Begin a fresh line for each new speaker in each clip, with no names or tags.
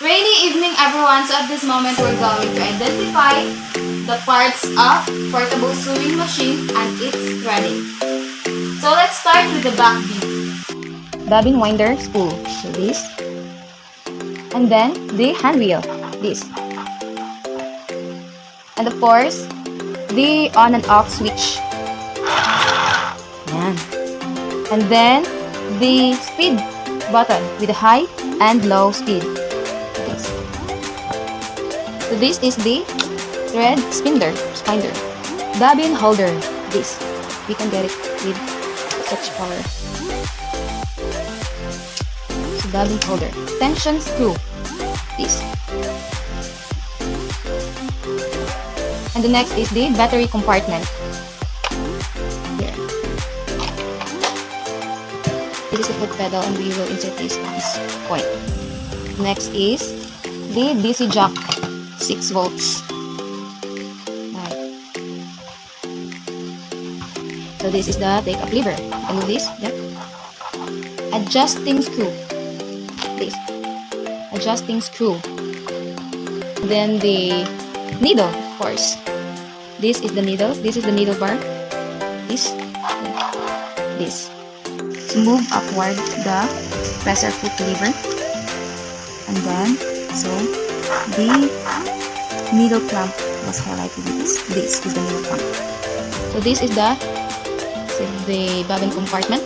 Rainy evening everyone, so at this moment we're going to identify the parts of portable sewing machine and its threading. So let's start with the back bead.
Bobbin winder spool, so this. And then the hand wheel, this. And of course, the on and off switch. Yan. And then the speed button with the high and low speed. This. So this is the thread spinder, bobbin holder. This we can get it with such color. So bobbin holder, tension screw. This. And the next is the battery compartment. Here. This is the foot pedal and we will insert this at this point. Next is the DC jack, 6 volts. Right. So this is the take-up lever. You can move this. Yep. Adjusting screw. This. Adjusting screw. Then the needle, of course. This is the needle. This is the needle bar. This. To move upward the presser foot lever. And then, so the needle clamp was highlighted with this. This is the needle clamp. So this is the bobbin compartment.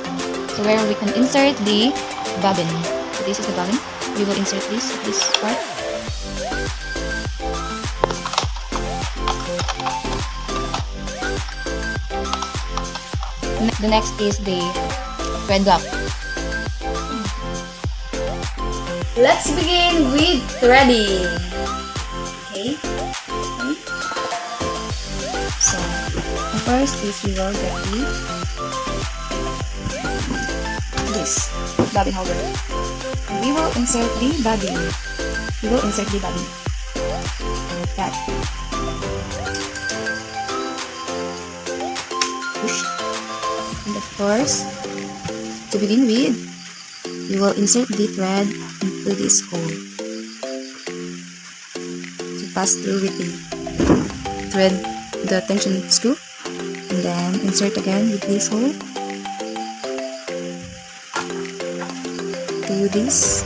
So where we can insert the bobbin. So this is the bobbin. We will insert this part. The next is the thread gap.
Let's begin with threading. Okay.
So the first is we will get this bobbin holder. And we will insert the bobbin. Like that. Push. And of course, to begin with, you will insert the thread into this hole to pass through with the thread, the tension screw, and then insert again with this hole. Do this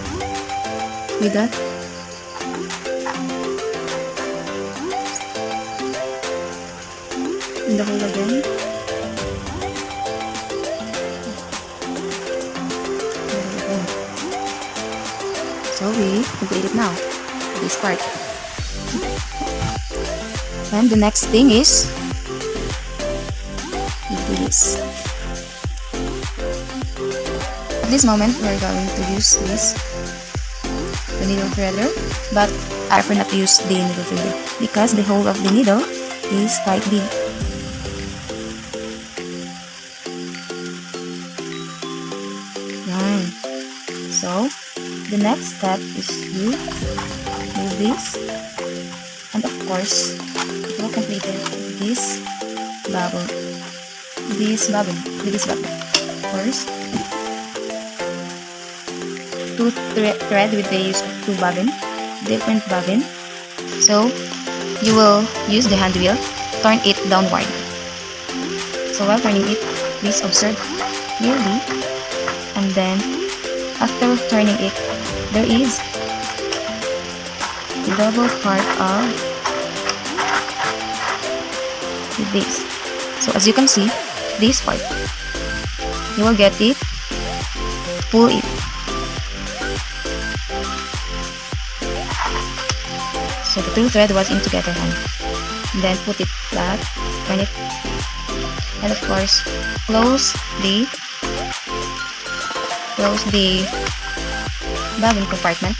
with that. In the hole again. So we complete it now, this part. And the next thing is this. At this moment, we're going to use the needle threader, but I prefer not to use the needle threader because the hole of the needle is quite big. Yan. So the next step is you move this, and of course it will complete this bobbin. First, two thread with the use of two different bobbin. So you will use the hand wheel, turn it downward. So while turning it, please observe clearly, and then after turning it, there is the double part of this. So as you can see, this part, you will get it, pull it. So the two thread was in together hand. And then put it flat, turn it, and of course close the bobbin compartment.